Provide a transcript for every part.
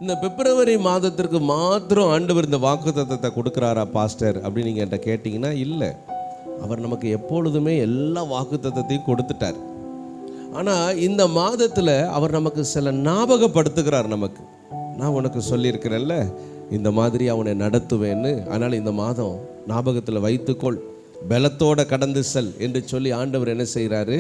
இந்த பிப்ரவரி மாதத்திற்கு மாத்திரம் ஆண்டவர் இந்த வாக்குத்தத்தத்தை கொடுக்குறாரா பாஸ்டர் அப்படின்னு நீங்கள் என்கிட்ட கேட்டிங்கன்னா இல்லை. அவர் நமக்கு எப்பொழுதுமே எல்லா வாக்குத்தத்தத்தையும் கொடுத்துட்டார். ஆனால் இந்த மாதத்தில் அவர் நமக்கு சில ஞாபகப்படுத்துகிறார். நமக்கு நான் உனக்கு சொல்லியிருக்கிறேன்ல இந்த மாதிரி அவனை நடத்துவேன்னு, அதனால் இந்த மாதம் ஞாபகத்தில் வைத்துக்கொள், பலத்தோட கடந்து செல் என்று சொல்லி ஆண்டவர் என்ன செய்கிறாரு,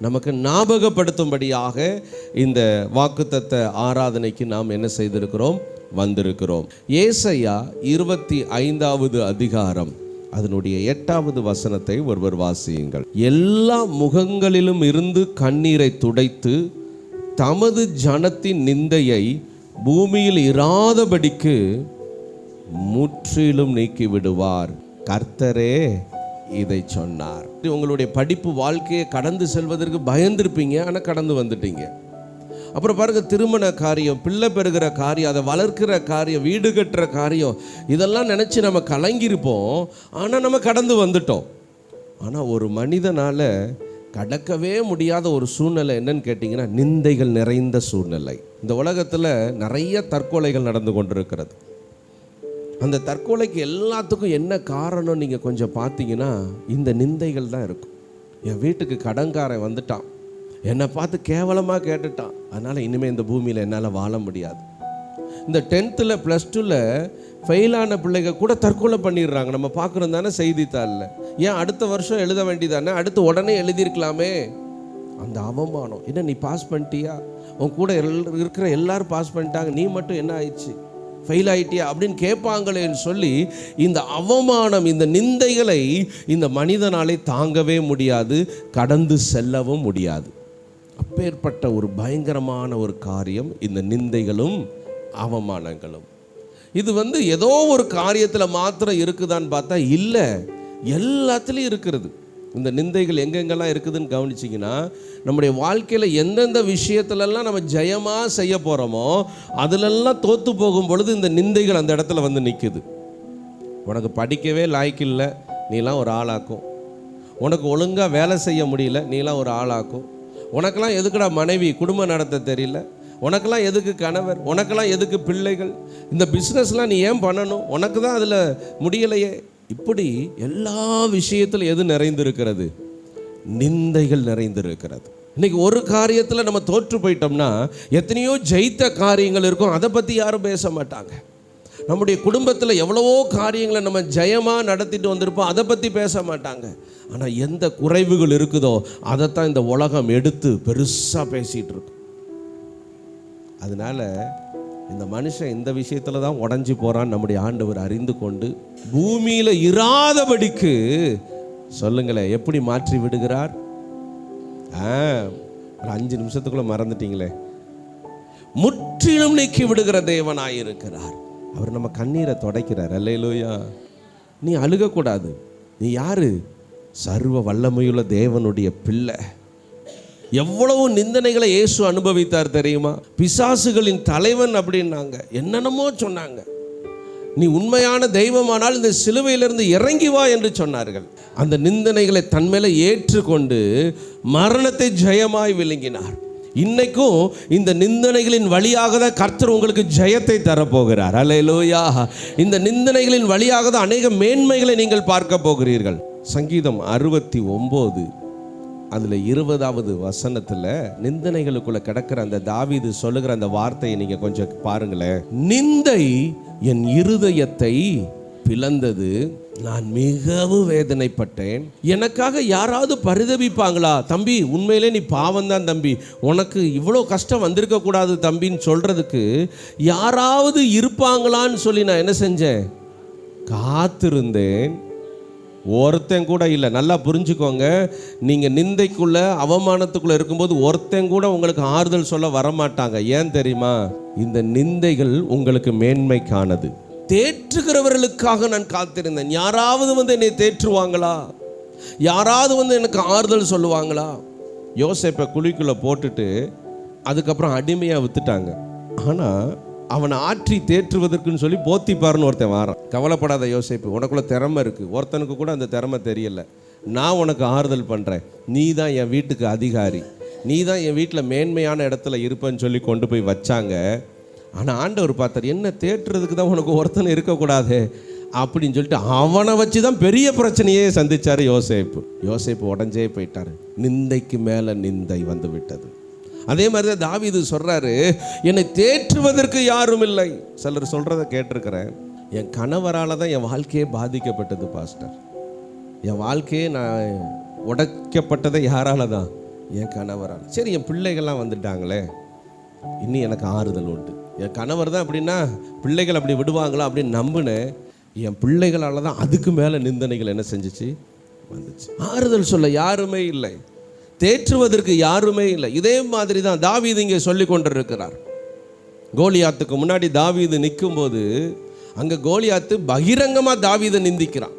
நமக்கு ஞாபகப்படுத்தும்படியாக இந்த வாக்குத்தத்த ஆராதனைக்கு நாம் என்ன செய்திருக்கிறோம், வந்திருக்கிறோம். ஏசாயா 25வது அதிகாரம் அதனுடைய 8வது வசனத்தை ஒருவர் வாசியுங்கள். எல்லா முகங்களிலும் இருந்து கண்ணீரை துடைத்து தமது ஜனத்தின் நிந்தையை பூமியில் இராதபடிக்கு முற்றிலும் நீக்கி விடுவார், கர்த்தரே இதை சொன்னார். உங்களுடைய படிப்பு வாழ்க்கையை கடந்து செல்வதற்கு பயந்துருப்பீங்க, ஆனால் கடந்து வந்துட்டீங்க. அப்புறம் பாருங்க, திருமண காரியம், பிள்ளை பெறுகிற காரியம், அதை வளர்க்கிற காரியம், வீடு கட்டுற காரியம், இதெல்லாம் நினச்சி நம்ம கலங்கியிருப்போம், ஆனால் நம்ம கடந்து வந்துட்டோம். ஆனால் ஒரு மனிதனால் கடக்கவே முடியாத ஒரு சூழ்நிலை என்னன்னு கேட்டிங்கன்னா, நிந்தைகள் நிறைந்த சூழ்நிலை. இந்த உலகத்தில் நிறைய தற்கொலைகள் நடந்து கொண்டிருக்கிறது. அந்த தற்கொலைக்கு எல்லாத்துக்கும் என்ன காரணம் நீங்கள் கொஞ்சம் பார்த்தீங்கன்னா, இந்த நிந்தைகள் தான் இருக்கும். என் வீட்டுக்கு கடன்காரன் வந்துட்டான், என்னை பார்த்து கேவலமாக கேட்டுட்டான், அதனால் இனிமேல் இந்த பூமியில் என்னால் வாழ முடியாது. இந்த 10th +2 ஃபெயிலான பிள்ளைங்க கூட தற்கொலை பண்ணிடுறாங்க. நம்ம பார்க்குறோம் தானே செய்தித்தாளில். ஏன் அடுத்த வருஷம் எழுத வேண்டியதானே, அடுத்து உடனே எழுதியிருக்கலாமே. அந்த அவமானம், என்ன நீ பாஸ் பண்ணிட்டியா, உன் கூட இருக்கிற எல்லாரும் பாஸ் பண்ணிட்டாங்க, நீ மட்டும் என்ன ஆயிடுச்சு, ஃபெயில் ஆகிட்டியா அப்படின்னு கேட்பாங்களேன்னு சொல்லி இந்த அவமானம், இந்த நிந்தைகளை இந்த மனிதனாலே தாங்கவே முடியாது, கடந்து செல்லவும் முடியாது. அப்பேற்பட்ட ஒரு பயங்கரமான ஒரு காரியம் இந்த நிந்தைகளும் அவமானங்களும். இது ஏதோ ஒரு காரியத்தில் மாத்திரம் இருக்குதான்னு பார்த்தா இல்லை, எல்லாத்துலேயும் இருக்கிறது. இந்த நிந்தைகள் எங்கெங்கெல்லாம் இருக்குதுன்னு கவனிச்சிங்கன்னா, நம்முடைய வாழ்க்கையில் எந்தெந்த விஷயத்துலலாம் நம்ம ஜெயமாக செய்ய போகிறோமோ அதிலெல்லாம் தோற்று போகும் பொழுது இந்த நிந்தைகள் அந்த இடத்துல நிற்குது. உனக்கு படிக்கவே லாய்க்கு இல்லை, நீலாம் ஒரு ஆளாக்கும். உனக்கு ஒழுங்காக வேலை செய்ய முடியல, நீலாம் ஒரு ஆளாக்கும். உனக்கெல்லாம் எதுக்குடா மனைவி, குடும்பம் நடத்த தெரியல, உனக்கெல்லாம் எதுக்கு கணவர், உனக்கெல்லாம் எதுக்கு பிள்ளைகள், இந்த பிஸ்னஸ்லாம் நீ ஏன் பண்ணணும், உனக்கு தான் அதில் முடியலையே. இப்படி எல்லா விஷயத்திலும் எது நிறைந்திருக்கிறது, நிந்தைகள் நிறைந்திருக்கிறது. இன்னைக்கு ஒரு காரியத்தில் நம்ம தோற்று போயிட்டோம்னா எத்தனையோ ஜெயித்த காரியங்கள் இருக்கும், அதை பற்றி யாரும் பேச மாட்டாங்க. நம்முடைய குடும்பத்தில் எவ்வளவோ காரியங்களை நம்ம ஜெயமாக நடத்திட்டு வந்திருப்போம், அதை பற்றி பேச மாட்டாங்க. ஆனால் எந்த குறைவுகள் இருக்குதோ அதைத்தான் இந்த உலகம் எடுத்து பெருசாக பேசிகிட்டு இருக்கும். அதனால் இந்த மனுஷன் இந்த விஷயத்தில் தான் உடஞ்சி போகிறான்னு நம்முடைய ஆண்டவர் அறிந்து கொண்டு பூமியில் இராதபடிக்கு, சொல்லுங்களேன், எப்படி மாற்றி விடுகிறார். ஒரு 5 நிமிஷத்துக்குள்ளே மறந்துட்டீங்களே, முற்றிலும் நீக்கி விடுகிற தேவனாயிருக்கிறார். அவர் நம்ம கண்ணீரை துடைக்கிறார். அல்லேலூயா. நீ அழுகக்கூடாது. நீ யாரு? சர்வ வல்லமையுள்ள தேவனுடைய பிள்ளை. எவ்வளவு நிந்தனைகளை இயேசு அனுபவித்தார் தெரியுமா? பிசாசுகளின் தலைவன் அப்படின்னாங்க, என்னென்னமோ சொன்னாங்க. நீ உண்மையான தெய்வமானால் இந்த சிலுவையிலிருந்து இறங்கி வா என்று சொன்னார்கள். அந்த நிந்தனைகளை தன்மேல ஏற்றுக்கொண்டு மரணத்தை ஜெயமாய் விழுங்கினார். இன்னைக்கும் இந்த நிந்தனைகளின் வழியாக தான் கர்த்தர் உங்களுக்கு ஜெயத்தை தரப்போகிறார். அல்லேலூயா. இந்த நிந்தனைகளின் வழியாக தான் அநேக மேன்மைகளை நீங்கள் பார்க்க போகிறீர்கள். சங்கீதம் 69 அதில் 20வது வசனத்தில் நிந்தனைகளுக்குள்ள கிடக்கிற அந்த தாவீது சொல்லுகிற அந்த வார்த்தையை நீங்கள் கொஞ்சம் பாருங்களேன். நிந்தை என் இருதயத்தை பிளந்தது, நான் மிகவும் வேதனைப்பட்டேன். எனக்காக யாராவது பரிதபிப்பாங்களா? தம்பி, உண்மையிலே நீ பாவம்தான் தம்பி, உனக்கு இவ்வளோ கஷ்டம் வந்திருக்க கூடாது தம்பின்னு சொல்றதுக்கு யாராவது இருப்பாங்களான்னு சொல்லி நான் என்ன செஞ்சேன்? காத்திருந்தேன். ஒருத்தன் கூட இல்லை. நல்லா புரிஞ்சுக்கோங்க, நீங்கள் நிந்தைக்குள்ள அவமானத்துக்குள்ளே இருக்கும்போது ஒருத்தன் கூட உங்களுக்கு ஆறுதல் சொல்ல வரமாட்டாங்க. ஏன் தெரியுமா? இந்த நிந்தைகள் உங்களுக்கு மேன்மைக்கானது. தேற்றுகிறவர்களுக்காக நான் காத்திருந்தேன். யாராவது என்னை தேற்றுவாங்களா? யாராவது எனக்கு ஆறுதல் சொல்லுவாங்களா? யோசேப்பை குழிக்குள்ளே போட்டுட்டு அதுக்கப்புறம் அடிமையாக வித்துட்டாங்க. ஆனால் அவனை ஆற்றி தேற்றுவதற்குன்னு சொல்லி போத்திப்பாருன்னு ஒருத்தன் வாரான். கவலைப்படாத யோசேப்பு, உனக்குள்ள திறமை இருக்குது, ஒருத்தனுக்கு கூட அந்த திறமை தெரியல, நான் உனக்கு ஆறுதல் பண்ணுறேன், நீ தான் என் வீட்டுக்கு அதிகாரி, நீ தான் என் வீட்டில் மேன்மையான இடத்துல இருப்பேன்னு சொல்லி கொண்டு போய் வச்சாங்க. ஆனால் ஆண்டவர் பார்த்தார், என்ன தேற்றுறதுக்கு தான் உனக்கு ஒருத்தனை இருக்கக்கூடாது அப்படின்னு சொல்லிட்டு அவனை வச்சு தான் பெரிய பிரச்சனையே சந்திச்சார் யோசேப்பு. யோசேப்பு உடஞ்சே போயிட்டார். நிந்தைக்கு மேலே நிந்தை வந்து விட்டது. அதே மாதிரி தான் தாவீது சொல்கிறாரு, என்னை தேற்றுவதற்கு யாரும் இல்லை. சிலர் சொல்கிறத கேட்டிருக்கிறேன், என் கணவரால் தான் என் வாழ்க்கையே பாதிக்கப்பட்டது பாஸ்டர். என் வாழ்க்கையே நான் உடைக்கப்பட்டதை யாரால தான்? என் கணவரால். சரி, என் பிள்ளைகள்லாம் வந்துட்டாங்களே, இன்னும் எனக்கு ஆறுதல் உண்டு. என் கணவர் தான் அப்படின்னா பிள்ளைகள் அப்படி விடுவாங்களா அப்படின்னு நம்பினேன். என் பிள்ளைகளால் தான் அதுக்கு மேலே நிந்தனைகள் என்ன செஞ்சிச்சு, வந்துச்சு. ஆறுதல் சொல்ல யாருமே இல்லை, தேற்றுவதற்கு யாருமே இல்லை. இதே மாதிரி தான் தாவீது இங்கே சொல்லி கொண்டிருக்கிறார். கோலியாத்துக்கு முன்னாடி தாவீது நிற்கும்போது அங்கே கோலியாத்து பகிரங்கமாக தாவீதை நிந்திக்கிறான்.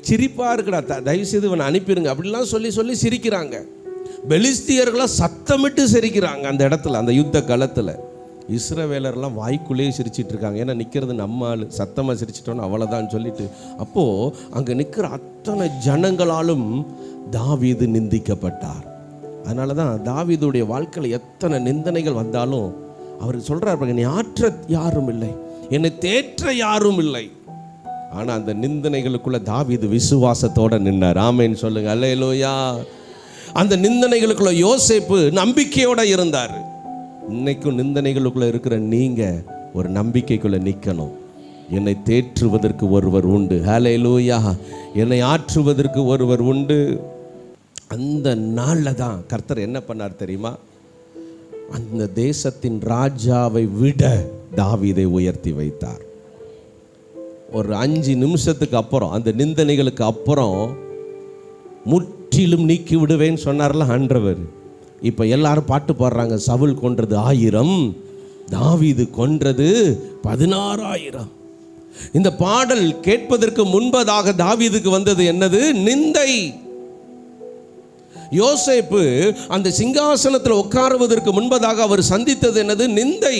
சிரிப்பாக இருக்குடா, தயவுசெய்து இவனை அனுப்பிடுங்க அப்படிலாம் சொல்லி சொல்லி சிரிக்கிறாங்க. பெலிஸ்தியர்களாக சத்தமிட்டு சிரிக்கிறாங்க அந்த இடத்துல, அந்த யுத்த களத்தில். இஸ்ரவேலர்லாம் வாய்க்குள்ளேயே சிரிச்சிட்டு இருக்காங்க. ஏன்னா நிற்கிறது நம்ம ஆள், சத்தமாக சிரிச்சிட்டோன்னு அவ்வளோதான் சொல்லிட்டு. அப்போது அங்கே நிற்கிற அத்தனை ஜனங்களாலும் தாவீது நிந்திக்கப்பட்டார். அதனால தான் தாவீதுடைய வாழ்க்கையில் எத்தனை நிந்தனைகள் வந்தாலும் அவர் சொல்கிறார், என்னை ஆற்ற யாரும் இல்லை, என்னை தேற்ற யாரும் இல்லை. ஆனால் அந்த நிந்தனைகளுக்குள்ள தாவீது விசுவாசத்தோடு நின்னார். ஆமேன்னு சொல்லுங்க, அல்லேலூயா. அந்த நிந்தனைகளுக்குள்ள யோசேப்பு நம்பிக்கையோடு இருந்தார். இன்னைக்கும் நிந்தனைகளுக்குள்ள இருக்கிற நீங்கள் ஒரு நம்பிக்கைக்குள்ள நிற்கணும். என்னை தேற்றுவதற்கு ஒருவர் உண்டு, அல்லேலூயா. என்னை ஆற்றுவதற்கு ஒருவர் உண்டு. அந்த நாளில் தான் கர்த்தர் என்ன பண்ணார் தெரியுமா? அந்த தேசத்தின் ராஜாவை விட தாவீதை உயர்த்தி வைத்தார். ஒரு 5 நிமிஷத்துக்கு அப்புறம், அந்த நிந்தனைகளுக்கு அப்புறம் முற்றிலும் நீக்கி விடுவேன்னு சொன்னார்ல ஆண்டவர். இப்போ எல்லாரும் பாட்டு பாடுறாங்க, சவுல் கொன்றது 1000, தாவீது கொன்றது 16,000. இந்த பாடல் கேட்பதற்கு முன்பதாக தாவீதுக்கு வந்தது என்னது? நிந்தை. யோசேப்பு அந்த சிங்காசனத்தில் உட்காருவதற்கு முன்பதாக அவர் சந்தித்தது என்னது? நிந்தை.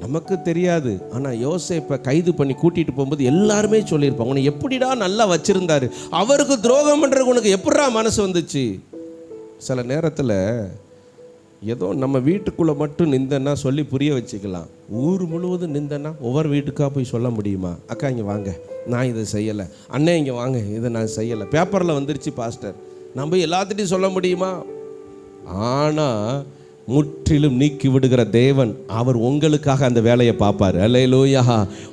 நமக்கு தெரியாது. ஆனால் யோசேப்பை கைது பண்ணி கூட்டிகிட்டு போகும்போது எல்லாருமே சொல்லியிருப்பாங்க, உன்னை எப்படிடா நல்லா வச்சுருந்தாரு, அவருக்கு துரோகம் பண்ணுறதுக்கு உனக்கு எப்படா மனசு வந்துச்சு? சில நேரத்தில் ஏதோ நம்ம வீட்டுக்குள்ளே மட்டும் நிந்தன்னா சொல்லி புரிய வச்சுக்கலாம். ஊர் முழுவதும் நிந்தன்னா ஒவ்வொரு வீட்டுக்காக போய் சொல்ல முடியுமா? அக்கா இங்கே வாங்க, நான் இதை செய்யலை, அண்ணே இங்கே வாங்க, இதை நான் செய்யலை, பேப்பரில் வந்துருச்சு பாஸ்டர், நம்ம எல்லாத்திட்டையும் சொல்ல முடியுமா? ஆனால் முற்றிலும் நீக்கி விடுகிற தேவன், அவர் உங்களுக்காக அந்த வேலையை பார்ப்பார். அல்லேலூயா.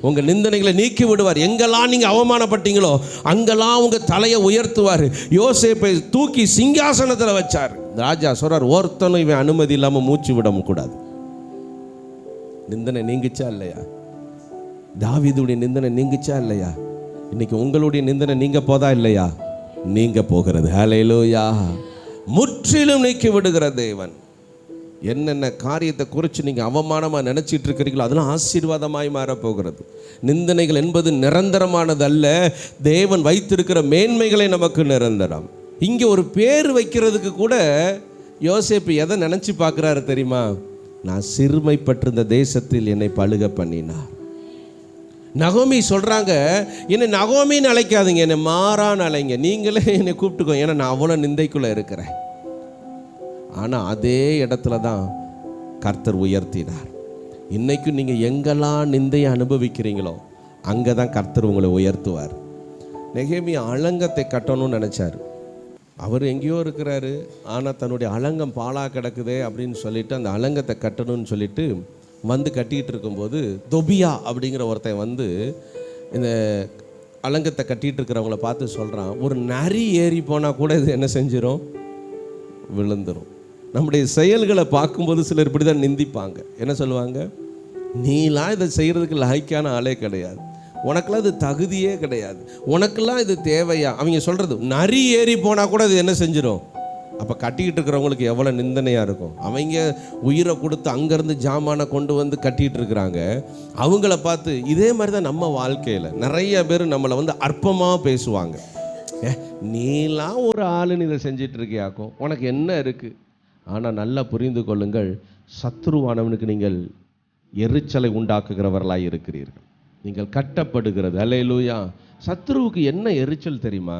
உங்கள் நிந்தனைகளை நீக்கி விடுவார். எங்கெல்லாம் நீங்கள் அவமானப்பட்டீங்களோ அங்கெல்லாம் உங்கள் தலையை உயர்த்துவார். யோசேப்பை தூக்கி சிங்காசனத்தில் வச்சார். ராஜா சொல்றார், ஒருத்தனும் இவன் அனுமதி இல்லாமல் மூச்சு விட கூடாது. நிந்தனை நீங்கிச்சா இல்லையா? தாவீதுடைய நிந்தனை நீங்கிச்சா இல்லையா? இன்னைக்கு உங்களுடைய நிந்தனை நீங்க போதா இல்லையா? நீங்க போகிறது. ஹல்லேலூயா. முற்றிலும் நீக்கி விடுகிற தேவன். என்னென்ன காரியத்தை குறித்து நீங்கள் அவமானமாக நினச்சிட்டு இருக்கிறீங்களோ அதெல்லாம் ஆசீர்வாதமாய் மாறப்போகிறது. நிந்தனைகள் என்பது நிரந்தரமானது அல்ல. தேவன் வைத்திருக்கிற மேன்மைகளை நமக்கு நிரந்தரம். இங்கே ஒரு பேர் வைக்கிறதுக்கு கூட யோசேப்பு எதை நினச்சி பார்க்குறாரு தெரியுமா? நான் சிறுமைப்பட்டிருந்த தேசத்தில் என்னை பழுக பண்ணினார். நகோமி சொல்கிறாங்க, என்னை நகோமின்னு அழைக்காதீங்க, என்னை மாறான்னு அழைங்க, நீங்களே என்னை கூப்பிட்டுக்கோ, ஏன்னா நான் அவ்வளோ நிந்தைக்குள்ளே இருக்கிறேன். ஆனால் அதே இடத்துல தான் கர்த்தர் உயர்த்தினார். இன்றைக்கும் நீங்கள் எங்கெல்லாம் நிந்தையை அனுபவிக்கிறீங்களோ அங்கே தான் கர்த்தர் உங்களை உயர்த்துவார். நெகேமியா அலங்கத்தை கட்டணும்னு நினச்சார். அவர் எங்கேயோ இருக்கிறாரு, ஆனால் தன்னுடைய அலங்கம் பாழாக கிடக்குதே அப்படின்னு சொல்லிட்டு அந்த அலங்கத்தை கட்டணும்னு சொல்லிட்டு வந்து கட்டிக்கிட்டு இருக்கும்போது தொபியா அப்படிங்கிற ஒருத்தன் வந்து இந்த அலங்கத்தை கட்டிகிட்டு இருக்கிறவங்கள பார்த்து சொல்கிறான், ஒரு நரி ஏறி போனால் கூட இது என்ன செஞ்சிடும்? விழுந்துடும். நம்முடைய செயல்களை பார்க்கும்போது சிலர் இப்படி தான் நிந்திப்பாங்க. என்ன சொல்லுவாங்க? நீலாம் இதை செய்கிறதுக்கு லாய்க்கான ஆளே கிடையாது, உனக்கெல்லாம் இது தகுதியே கிடையாது, உனக்கெல்லாம் இது தேவையா? அவங்க சொல்கிறது நரி ஏறி போனால் கூட இது என்ன செஞ்சிடும்? அப்போ கட்டிக்கிட்டு இருக்கிறவங்களுக்கு எவ்வளோ நிந்தனையாக இருக்கும். அவங்க உயிரை கொடுத்து அங்கேருந்து ஜாமானை கொண்டு வந்து கட்டிகிட்டு இருக்கிறாங்க. அவங்கள பார்த்து இதே மாதிரி தான் நம்ம வாழ்க்கையில் நிறைய பேர் நம்மளை வந்து அற்பமாக பேசுவாங்க. நீலாம் ஒரு ஆளுன்னு இதை செஞ்சிட்டு இருக்கியாக்கும், உனக்கு என்ன இருக்குது? ஆனால் நல்லா புரிந்து கொள்ளுங்கள், சத்ருவானவனுக்கு நீங்கள் எரிச்சலை உண்டாக்குகிறவர்களாக இருக்கிறீர்கள். நீங்கள் கட்டப்படுகிறது. அல்லேலூயா. சத்ருவுக்கு என்ன எரிச்சல் தெரியுமா?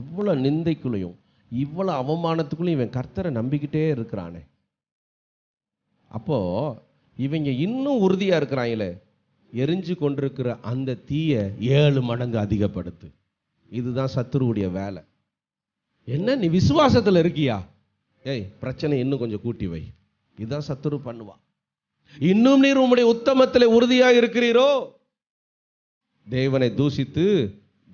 இவ்வளோ நிந்தைக்குள்ளேயும் இவ்வளோ அவமானத்துக்குள்ளேயும் இவன் கர்த்தரை நம்பிக்கிட்டே இருக்கிறானே. அப்போது இவங்க இன்னும் உறுதியாக இருக்கிறாங்களே, எரிஞ்சு கொண்டிருக்கிற அந்த தீயை 7 மடங்கு அதிகப்படுத்து. இதுதான் சத்துருவுடைய வேலை. என்ன நீ விசுவாசத்தில் இருக்கியா? ஏய், பிரச்சனை இன்னும் கொஞ்சம் கூட்டி வை. இதுதான் சத்துரு பண்ணுவா. இன்னும் நீர் உம்முடைய உத்தமத்தில் உறுதியாக இருக்கிறீரோ, தேவனை தூஷித்து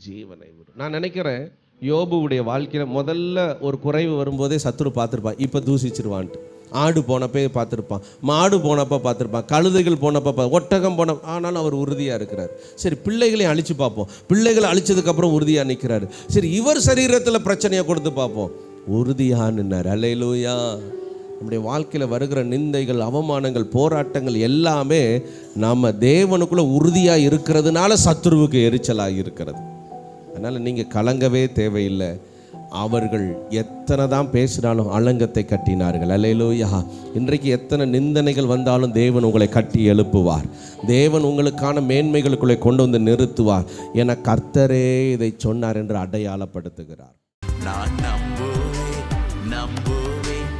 ஜீவனை விடு. நான் நினைக்கிறேன் யோபுவுடைய வாழ்க்கையில் முதல்ல ஒரு குறைவு வரும்போதே சத்துரு பார்த்துருப்பான், இப்போ தூஷிச்சிருவான்ட்டு. ஆடு போனப்பே பார்த்துருப்பான், மாடு போனப்போ பார்த்துருப்பான், கழுதைகள் போனப்போ, ஒட்டகம் போன, ஆனாலும் அவர் உறுதியாக இருக்கிறார். சரி, பிள்ளைகளையும் அழிச்சு பார்ப்போம். பிள்ளைகளை அழிச்சதுக்கப்புறம் உறுதியாக நிற்கிறாரு. சரி, இவர் சரீரத்தில் பிரச்சனையை கொடுத்து பார்ப்போம், உறுதியாக நின்னார். அல்லேலூயா. நம்முடைய வாழ்க்கையில் வருகிற நிந்தைகள், அவமானங்கள், போராட்டங்கள் எல்லாமே நாம் தேவனுக்குள்ளே உறுதியாக இருக்கிறதுனால சத்துருவுக்கு எரிச்சலாக இருக்கிறது. அதனால் நீங்கள் கலங்கவே தேவையில்லை. அவர்கள் எத்தனை தான் பேசினாலும் அலங்கத்தை கட்டினார்கள். அல்லேலூயா. இன்றைக்கு எத்தனை நிந்தனைகள் வந்தாலும் தேவன் உங்களை கட்டி எழுப்புவார். தேவன் உங்களுக்கான மேன்மைகளுக்குள்ளே கொண்டு வந்து நிறுத்துவார். என கர்த்தரே இதை சொன்னார் என்று அடையாளப்படுத்துகிறார். நான் நம்புவேன்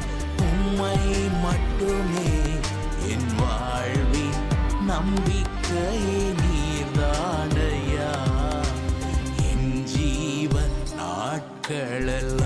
உம்மை மட்டுமே, என் வாழ்வின் நம்பிக்கையே நீர்தானையா. என் ஜீவன் நாட்களெல்லாம்